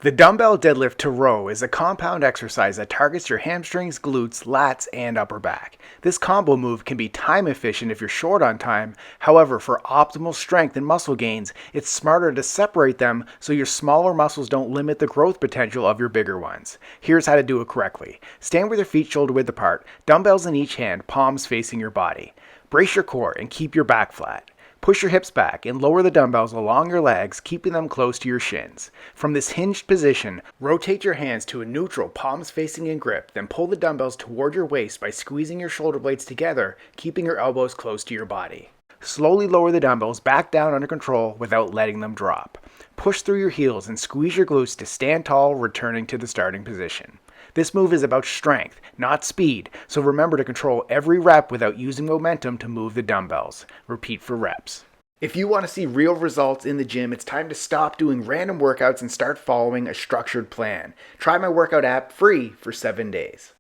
The Dumbbell Deadlift To Row is a compound exercise that targets your hamstrings, glutes, lats, and upper back. This combo move can be time efficient if you're short on time. However, for optimal strength and muscle gains, it's smarter to separate them so your smaller muscles don't limit the growth potential of your bigger ones. Here's how to do it correctly. Stand with your feet shoulder width apart, dumbbells in each hand, palms facing your body. Brace your core and keep your back flat. Push your hips back and lower the dumbbells along your legs, keeping them close to your shins. From this hinged position, rotate your hands to a neutral, palms facing in grip, then pull the dumbbells toward your waist by squeezing your shoulder blades together, keeping your elbows close to your body. Slowly lower the dumbbells back down under control without letting them drop. Push through your heels and squeeze your glutes to stand tall, returning to the starting position. This move is about strength, not speed, so remember to control every rep without using momentum to move the dumbbells. Repeat for reps. If you want to see real results in the gym, it's time to stop doing random workouts and start following a structured plan. Try my workout app free for 7 days.